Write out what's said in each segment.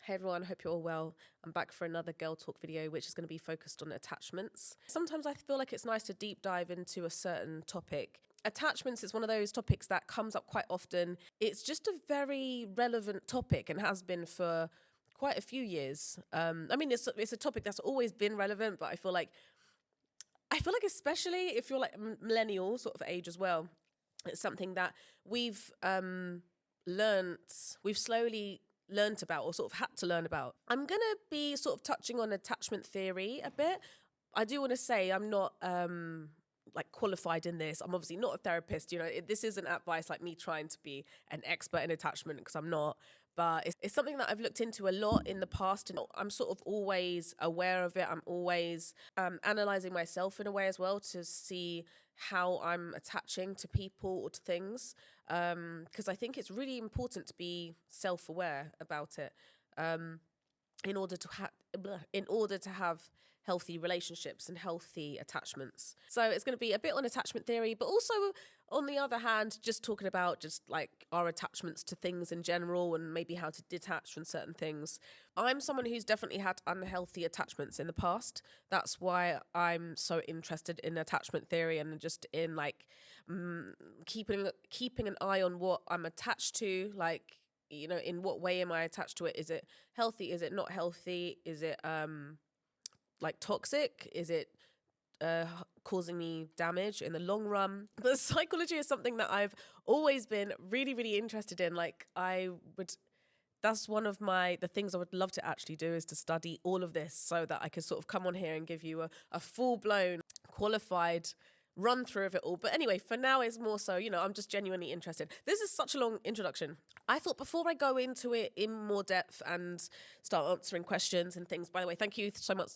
Hey everyone, hope you're all well. I'm back for another girl talk video, which is going to be focused on attachments. Sometimes I feel like it's nice to deep dive into a certain topic. Attachments is one of those topics that comes up quite often. It's just a very relevant topic and has been for quite a few years. It's a topic that's always been relevant, but I feel like especially if you're like millennial sort of age as well, it's something that we've slowly learned about or sort of had to learn about. I'm going to be sort of touching on attachment theory a bit. I do want to say I'm not like qualified in this. I'm obviously not a therapist. This isn't advice like me trying to be an expert in attachment, because I'm not. But it's something that I've looked into a lot in the past, and I'm sort of always aware of it. I'm always analysing myself in a way as well to see how I'm attaching to people or to things, because I think it's really important to be self-aware about it in order to have healthy relationships and healthy attachments. So it's going to be a bit on attachment theory, but also on the other hand, just talking about just like our attachments to things in general and maybe how to detach from certain things. I'm someone who's definitely had unhealthy attachments in the past. That's why I'm so interested in attachment theory and just in like keeping an eye on what I'm attached to, like, in what way am I attached to it? Is it healthy? Is it not healthy? Is it like toxic? Is it causing me damage in the long run? But psychology is something that I've always been really, really interested in. That's one of the things I would love to actually do, is to study all of this so that I could sort of come on here and give you a full-blown qualified run through of it all. But anyway, for now it's more so, I'm just genuinely interested. This is such a long introduction. I thought before I go into it in more depth and start answering questions and things, by the way, thank you so much.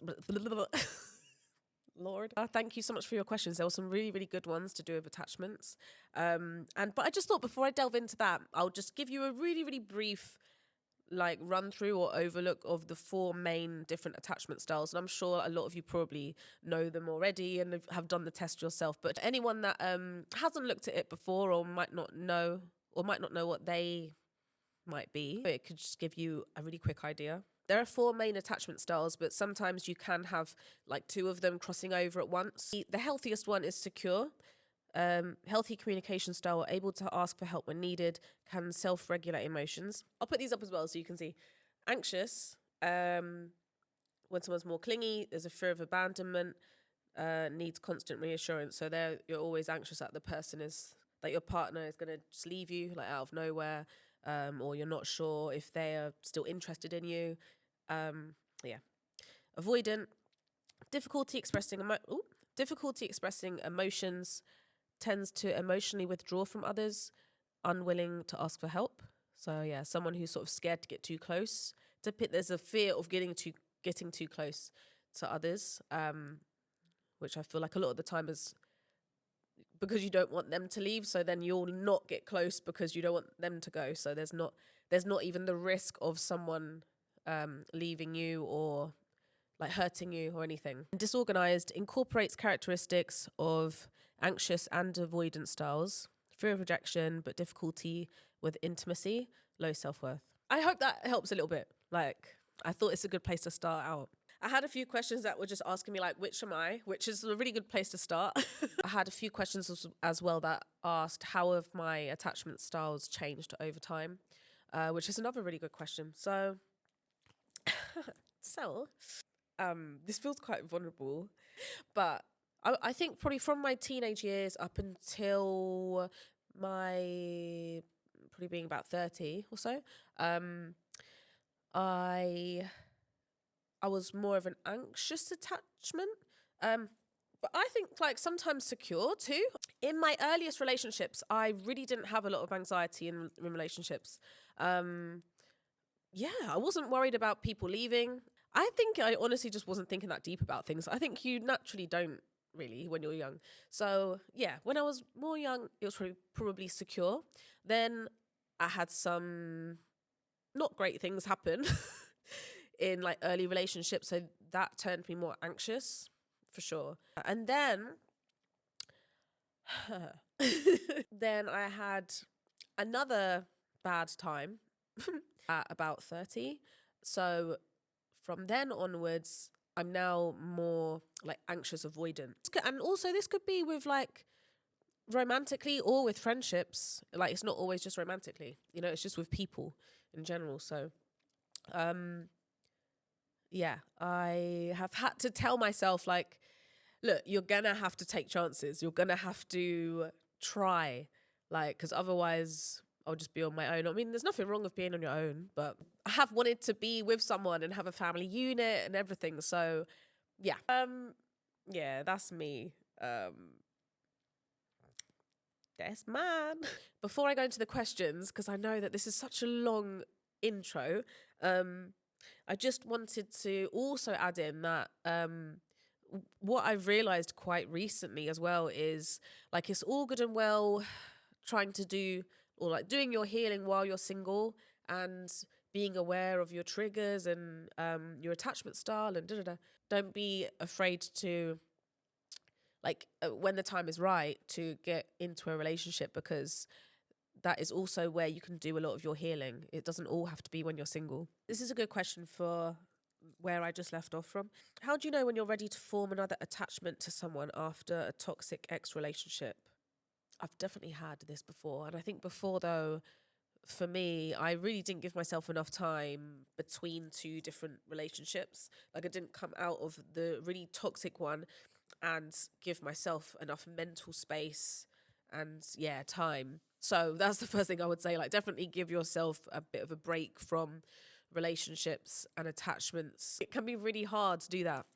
Lord, thank you so much for your questions. There were some really, really good ones to do with attachments. But I just thought before I delve into that, I'll just give you a really, really brief run through or overlook of the 4 main different attachment styles. And I'm sure a lot of you probably know them already and have done the test yourself. But anyone that hasn't looked at it before or might not know what they might be, it could just give you a really quick idea. There are 4 main attachment styles, but sometimes you can have like 2 of them crossing over at once. The healthiest one is secure. Healthy communication style, able to ask for help when needed, can self-regulate emotions. I'll put these up as well so you can see. Anxious, when someone's more clingy, there's a fear of abandonment, needs constant reassurance. So you're always anxious that the person is, that your partner is going to just leave you like out of nowhere, or you're not sure if they are still interested in you. Avoidant, difficulty expressing emotions, tends to emotionally withdraw from others, unwilling to ask for help. So yeah, someone who's sort of scared to get too close. There's a fear of getting too close to others, which I feel like a lot of the time is because you don't want them to leave. So then you'll not get close because you don't want them to go. So there's not even the risk of someone leaving you or like hurting you or anything. Disorganized incorporates characteristics of anxious and avoidant styles, fear of rejection, but difficulty with intimacy, low self-worth. I hope that helps a little bit. Like, I thought it's a good place to start out. I had a few questions that were just asking me like, which am I? Which is a really good place to start. I had a few questions as well that asked, how have my attachment styles changed over time? Which is another really good question. So, this feels quite vulnerable, but I think probably from my teenage years up until my probably being about 30 or so, I was more of an anxious attachment, but I think like sometimes secure too. In my earliest relationships, I really didn't have a lot of anxiety in relationships. I wasn't worried about people leaving. I think I honestly just wasn't thinking that deep about things. I think you naturally don't really when you're young. So yeah, when I was more young, it was probably secure. Then I had some not great things happen in like early relationships. So that turned me more anxious for sure. And then I had another bad time at about 30. So from then onwards, I'm now more like anxious avoidant. And also this could be with like romantically or with friendships. Like it's not always just romantically, you know, it's just with people in general. So yeah, I have had to tell myself like, look, you're gonna have to take chances. You're gonna have to try, like, because otherwise I'll just be on my own. I mean, there's nothing wrong with being on your own, but I have wanted to be with someone and have a family unit and everything. So yeah, yeah, that's me. That's man. Before I go into the questions, because I know that this is such a long intro, I just wanted to also add in that what I've realized quite recently as well is like it's all good and well trying to do or like doing your healing while you're single and being aware of your triggers and your attachment style and da da da. Don't be afraid to like when the time is right to get into a relationship, because that is also where you can do a lot of your healing. It doesn't all have to be when you're single. This is a good question for where I just left off from. How do you know when you're ready to form another attachment to someone after a toxic ex relationship? I've definitely had this before. And I think before, though, for me, I really didn't give myself enough time between two different relationships. Like I didn't come out of the really toxic one and give myself enough mental space and yeah, time. So that's the first thing I would say. Like definitely give yourself a bit of a break from relationships and attachments. It can be really hard to do that,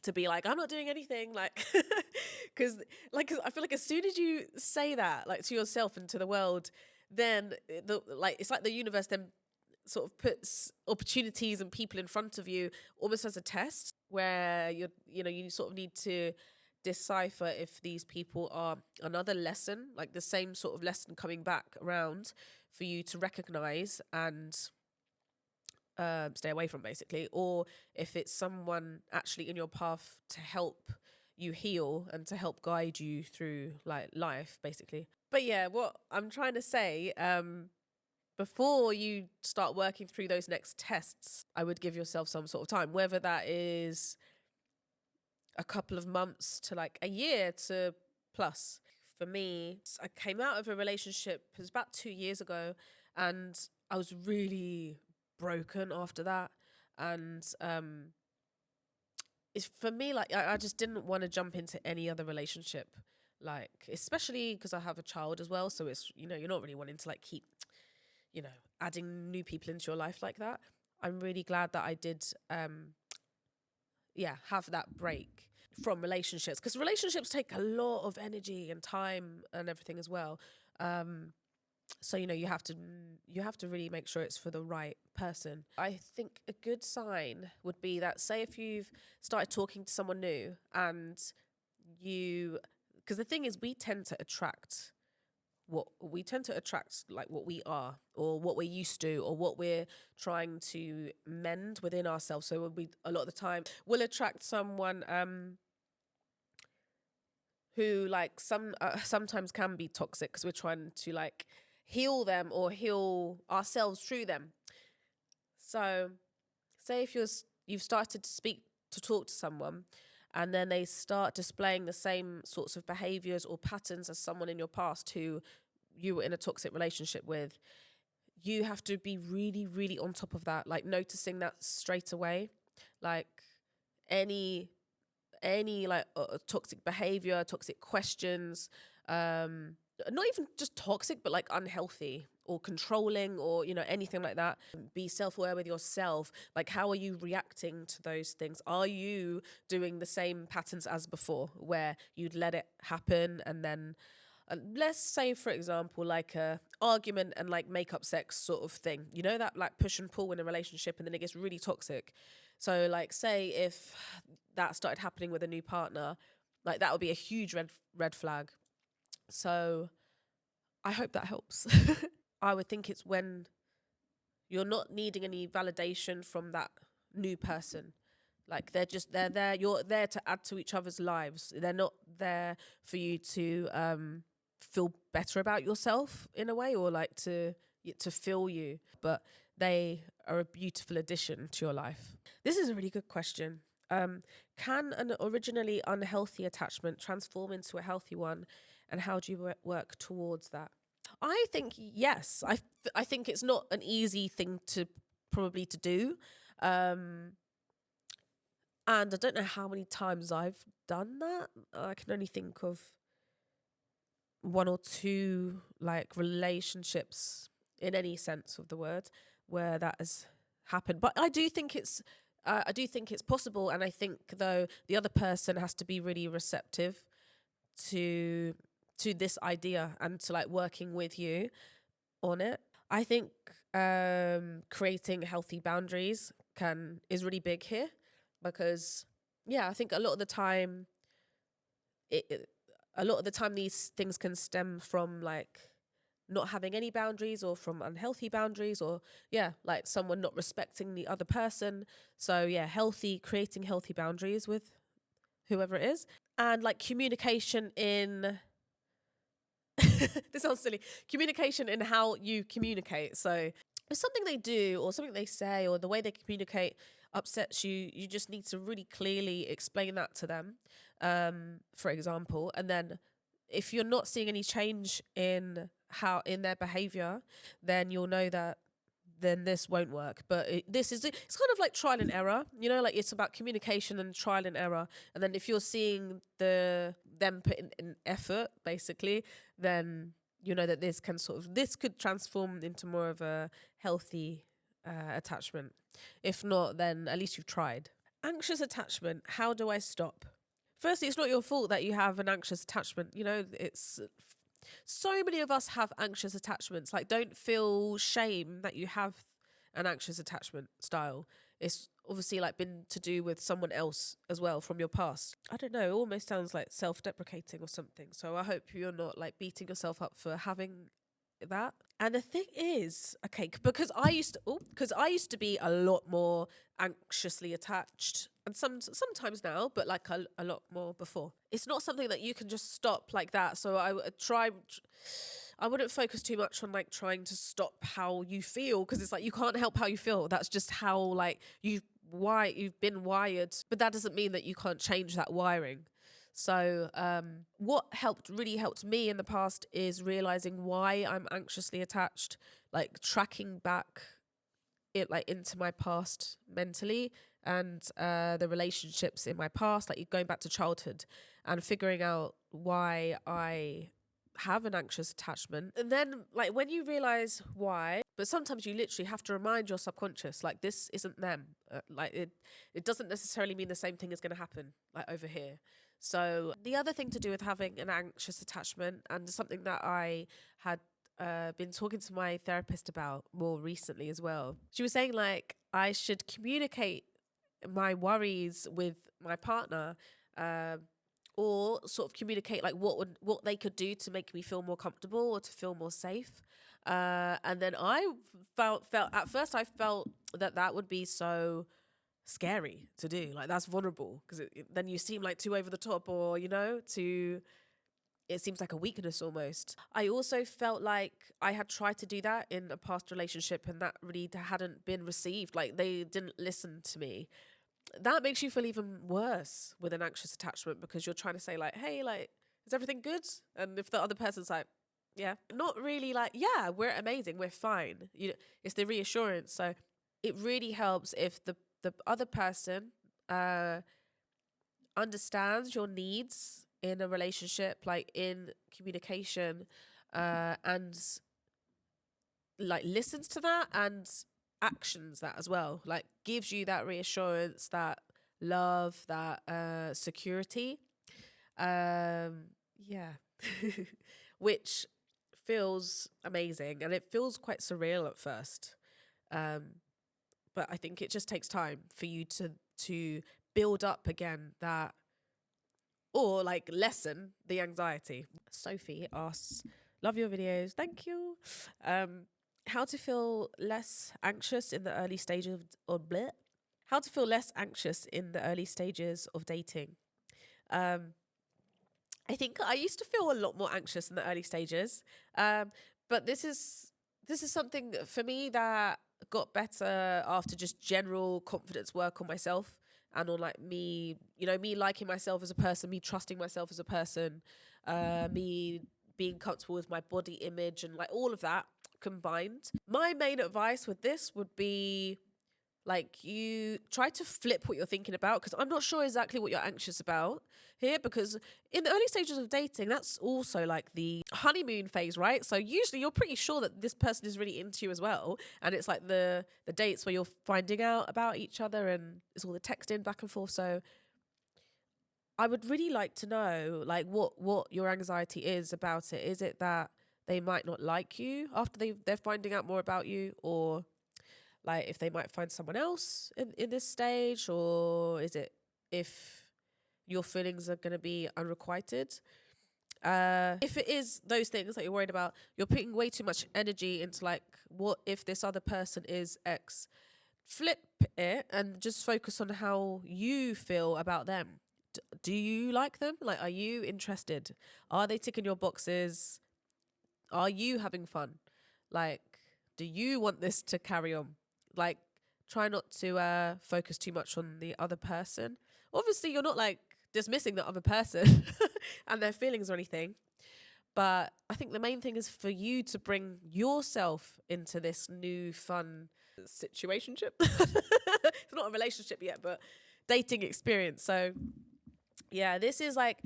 to be like, I'm not doing anything, like because cause I feel like as soon as you say that like to yourself and to the world, then it's like the universe then sort of puts opportunities and people in front of you almost as a test where you sort of need to decipher if these people are another lesson, like the same sort of lesson coming back around for you to recognize and stay away from, basically, or if it's someone actually in your path to help you heal and to help guide you through like life, basically. But yeah, what I'm trying to say, before you start working through those next tests, I would give yourself some sort of time, whether that is a couple of months to like a year to plus. For me, I came out of a relationship, it was about 2 years ago, and I was really broken after that. And it's for me, like I just didn't want to jump into any other relationship, like especially because I have a child as well. So it's, you're not really wanting to like keep, adding new people into your life like that. I'm really glad that I did have that break from relationships, because relationships take a lot of energy and time and everything as well. So you have to really make sure it's for the right person. I think a good sign would be that, say if you've started talking to someone new and because the thing is, we tend to attract like what we are or what we're used to or what we're trying to mend within ourselves. So a lot of the time we'll attract someone who like sometimes can be toxic because we're trying to like heal them or heal ourselves through them. So say if you've started to talk to someone and then they start displaying the same sorts of behaviors or patterns as someone in your past who you were in a toxic relationship with, you have to be really, really on top of that, like noticing that straight away. Like any like toxic behavior, toxic questions, not even just toxic, but like unhealthy or controlling or, anything like that. Be self-aware with yourself. Like, how are you reacting to those things? Are you doing the same patterns as before where you'd let it happen and then let's say, for example, like a argument and like make-up sex sort of thing, that like push and pull in a relationship and then it gets really toxic. So like say if that started happening with a new partner, like that would be a huge red flag. So I hope that helps. I would think it's when you're not needing any validation from that new person. Like they're there, you're there to add to each other's lives. They're not there for you to feel better about yourself in a way, or like to fill you, but they are a beautiful addition to your life? This is a really good question. Can an originally unhealthy attachment transform into a healthy one, and how do you work towards that? I think yes. I think it's not an easy thing to probably to do, and I don't know how many times I've done that. I can only think of one or two like relationships in any sense of the word where that has happened. But I do think it's possible, and I think though the other person has to be really receptive to this idea and to like working with you on it. I think creating healthy boundaries is really big here, because I think a lot of the time these things can stem from like not having any boundaries, or from unhealthy boundaries, or like someone not respecting the other person. So creating healthy boundaries with whoever it is, and like communication in this sounds silly, communication in how you communicate. So if something they do or something they say or the way they communicate upsets you, you just need to really clearly explain that to them, for example. And then if you're not seeing any change in their behavior, then you'll know that then this won't work. But it's kind of like trial and error, like it's about communication and trial and error. And then if you're seeing them put in effort, basically, then you know that this could transform into more of a healthy attachment. If not, then at least you've tried. Anxious attachment. How do I stop? Firstly, it's not your fault that you have an anxious attachment. It's so many of us have anxious attachments. Like, don't feel shame that you have an anxious attachment style. It's obviously like been to do with someone else as well from your past. I don't know, it almost sounds like self-deprecating or something. So I hope you're not like beating yourself up for having that. And the thing is, okay, because I used to be a lot more anxiously attached, and sometimes now, but like a lot more before. It's not something that you can just stop like that. So I wouldn't focus too much on like trying to stop how you feel, because it's like you can't help how you feel. That's just how like you've been wired, but that doesn't mean that you can't change that wiring. So what really helped me in the past is realizing why I'm anxiously attached, like tracking back it like into my past mentally, and the relationships in my past, like going back to childhood and figuring out why I have an anxious attachment. And then like when you realize why, but sometimes you literally have to remind your subconscious, like, this isn't them. Like it doesn't necessarily mean the same thing is going to happen like over here. So the other thing to do with having an anxious attachment, and something that I had been talking to my therapist about more recently as well, she was saying like I should communicate my worries with my partner, or sort of communicate like what they could do to make me feel more comfortable or to feel more safe. And then I felt at first I felt that would be so scary to do. Like, that's vulnerable, because then you seem like too over the top, or it seems like a weakness almost. I also felt like I had tried to do that in a past relationship, and that really hadn't been received. Like, they didn't listen to me. That makes you feel even worse with an anxious attachment, because you're trying to say like, hey, like, is everything good? And if the other person's like, yeah, not really, like, yeah, we're amazing, we're fine. It's the reassurance. So it really helps if the other person understands your needs in a relationship, like in communication, and like listens to that and actions that as well, like gives you that reassurance, that love, that security, yeah which feels amazing, and it feels quite surreal at first, but I think it just takes time for you to build up again that, or like lessen the anxiety. Sophie asks, love your videos, thank you. How to feel less anxious in the early stages of bleh? How to feel less anxious in the early stages of dating. I think I used to feel a lot more anxious in the early stages, but this is something for me that got better after just general confidence work on myself and on like me, me liking myself as a person, me trusting myself as a person, me being comfortable with my body image and like all of that combined. My main advice with this would be like you try to flip what you're thinking about, because I'm not sure exactly what you're anxious about here, because in the early stages of dating, that's also like the honeymoon phase, right? So usually you're pretty sure that this person is really into you as well, and it's like the dates where you're finding out about each other and it's all the texting back and forth. So I would really like to know like what your anxiety is about it. Is it that they might not like you after they're finding out more about you, or like if they might find someone else in this stage, or is it if your feelings are going to be unrequited? If it is those things that you're worried about, you're putting way too much energy into like, what if this other person is X? Flip it and just focus on how you feel about them. Do you like them? Like, are you interested? Are they ticking your boxes? Are you having fun? Like, do you want this to carry on? Like, try not to focus too much on the other person. Obviously, you're not like dismissing the other person and their feelings or anything. But I think the main thing is for you to bring yourself into this new fun situationship. It's not a relationship yet, but dating experience. So yeah, this is like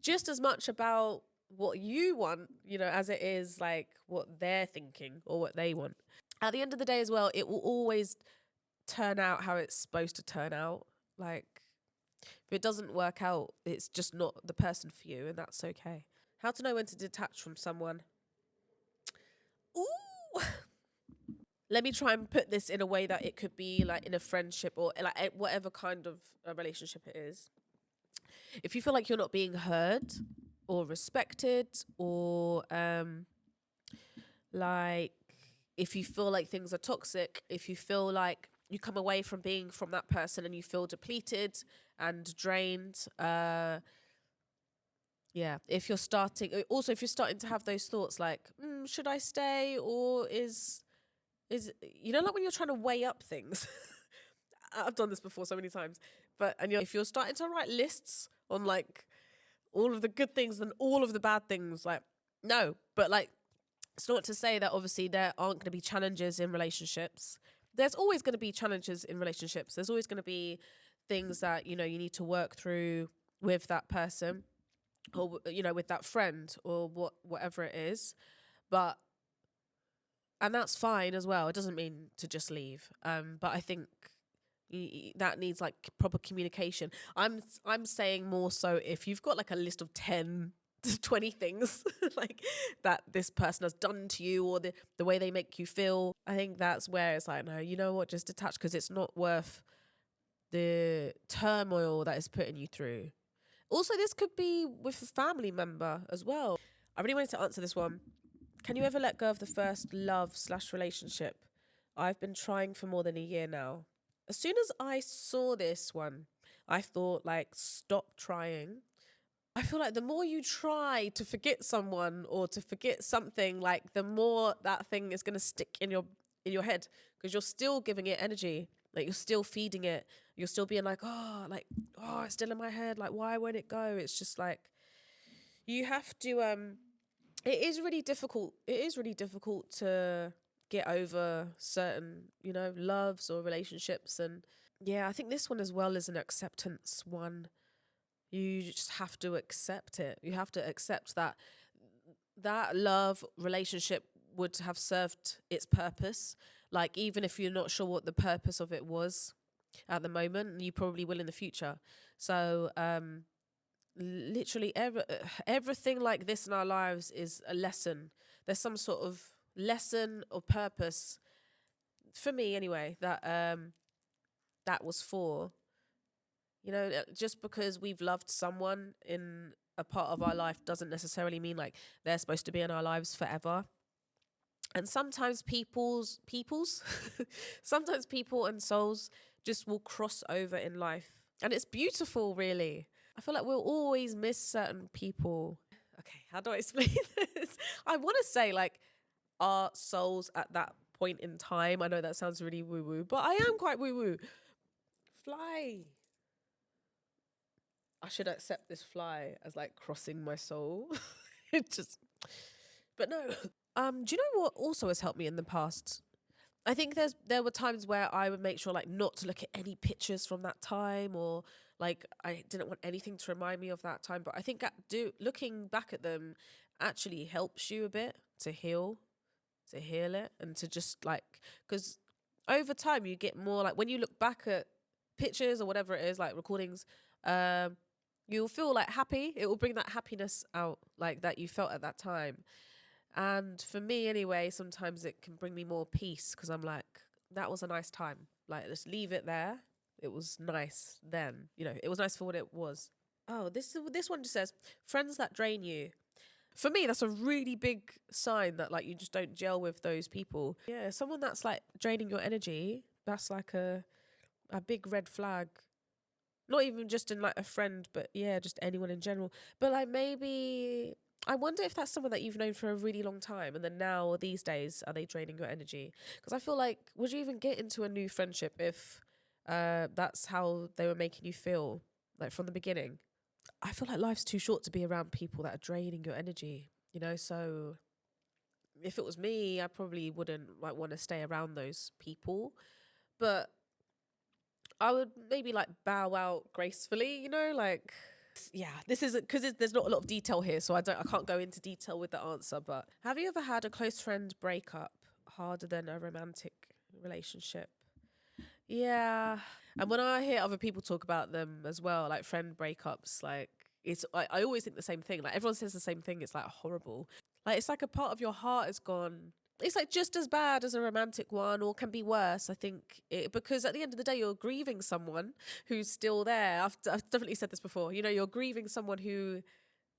just as much about what you want, as it is like what they're thinking or what they want. At the end of the day as well, it will always turn out how it's supposed to turn out. Like, if it doesn't work out, it's just not the person for you, and that's okay. How to know when to detach from someone. Ooh. Let me try and put this in a way that it could be like in a friendship or like whatever kind of a relationship it is. If you feel like you're not being heard or respected, or like if you feel like things are toxic, if you feel like you come away from being from that person and you feel depleted and drained, if you're starting to have those thoughts like, should I stay, or is like when you're trying to weigh up things. I've done this before so many times, but if you're starting to write lists on like all of the good things and all of the bad things, like, no. But like, it's not to say that obviously there aren't going to be challenges in relationships. There's always going to be challenges in relationships. There's always going to be things that you need to work through with that person, or with that friend, or whatever it is. And that's fine as well. It doesn't mean to just leave. But I think that needs like proper communication. I'm saying more so if you've got like a list of 10 to 20 things like that this person has done to you, or the way they make you feel, I think that's where it's like, no, you know what, just detach, because it's not worth the turmoil that is putting you through. Also, this could be with a family member as well. I really wanted to answer this one. Can you ever let go of the first love/relationship? I've been trying for more than a year now. As soon as I saw this one, I thought, like, stop trying. I feel like the more you try to forget someone or to forget something, like, the more that thing is going to stick in your head, because you're still giving it energy. Like, you're still feeding it. You're still being like, oh, it's still in my head. Like, why won't it go? It's just like, you have to, it is really difficult. It is really difficult to get over certain, loves or relationships. And yeah, I think this one as well is an acceptance one. You just have to accept it. You have to accept that love relationship would have served its purpose. Like, even if you're not sure what the purpose of it was at the moment, you probably will in the future. So, literally everything like this in our lives is a lesson. There's some sort of lesson or purpose, for me anyway, that was for. Just because we've loved someone in a part of our life doesn't necessarily mean like they're supposed to be in our lives forever. And sometimes sometimes people and souls just will cross over in life. And it's beautiful, really. I feel like we'll always miss certain people. Okay, how do I explain this? I want to say like our souls at that point in time. I know that sounds really woo-woo, but I am quite woo-woo. Fly. I should accept this fly as like crossing my soul. It just, but no. Do you know what also has helped me in the past? I think there were times where I would make sure like not to look at any pictures from that time, or like I didn't want anything to remind me of that time. But I think looking back at them actually helps you a bit to heal it, and to just like, because over time you get more like when you look back at pictures or whatever it is, like recordings, you'll feel like happy. It will bring that happiness out, like that you felt at that time. And for me anyway, sometimes it can bring me more peace, because I'm like, that was a nice time. Like, just leave it there. It was nice then. You know, it was nice for what it was. Oh, this one just says, friends that drain you. For me, that's a really big sign that like you just don't gel with those people. Yeah, someone that's like draining your energy, that's like a big red flag. Not even just in like a friend, but yeah, just anyone in general. But like, maybe I wonder if that's someone that you've known for a really long time, and then now these days are they draining your energy? Because I feel like, would you even get into a new friendship if that's how they were making you feel, like from the beginning? I feel like life's too short to be around people that are draining your energy, you know? So if it was me, I probably wouldn't like want to stay around those people. But I would maybe like bow out gracefully, you know, like, yeah, this isn't, because there's not a lot of detail here, so I can't go into detail with the answer. But have you ever had a close friend breakup harder than a romantic relationship? Yeah. And when I hear other people talk about them as well, like friend breakups, like I always think the same thing. Like everyone says the same thing. It's like horrible. Like it's like a part of your heart is gone. It's like just as bad as a romantic one, or can be worse. I think because at the end of the day, you're grieving someone who's still there. I've definitely said this before. You know, you're grieving someone who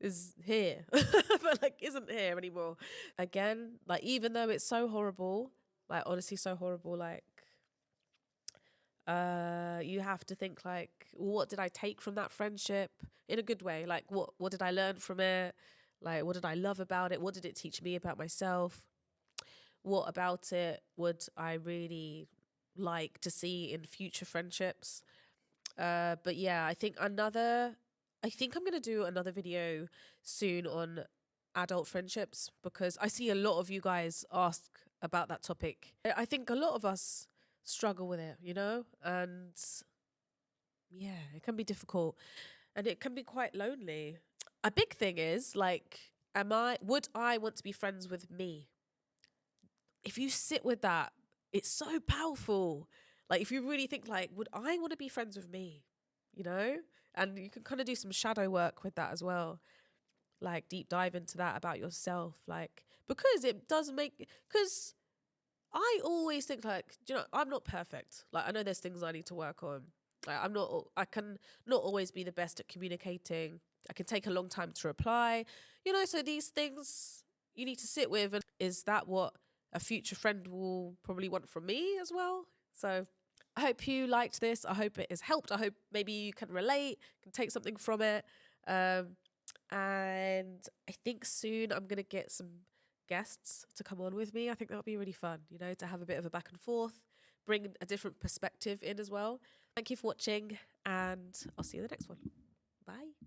is here, but like isn't here anymore. Again, like even though it's so horrible, like honestly so horrible, like you have to think like, what did I take from that friendship in a good way? Like what did I learn from it? Like what did I love about it? What did it teach me about myself? What about it would I really like to see in future friendships? But yeah, I think I'm going to do another video soon on adult friendships, because I see a lot of you guys ask about that topic. I think a lot of us struggle with it, you know? And yeah, it can be difficult, and it can be quite lonely. A big thing is like, would I want to be friends with me? If you sit with that, it's so powerful. Like if you really think like, would I want to be friends with me? You know? And you can kind of do some shadow work with that as well. Like deep dive into that about yourself. Like, because it does because I always think like, do you know, I'm not perfect. Like I know there's things I need to work on. Like I can not always be the best at communicating. I can take a long time to reply. You know, so these things you need to sit with. And is that what a future friend will probably want from me as well? So I hope you liked this. I hope it has helped. I hope maybe you can relate, can take something from it. And I think soon I'm going to get some guests to come on with me. I think that'll be really fun, you know, to have a bit of a back and forth, bring a different perspective in as well. Thank you for watching, and I'll see you in the next one. Bye.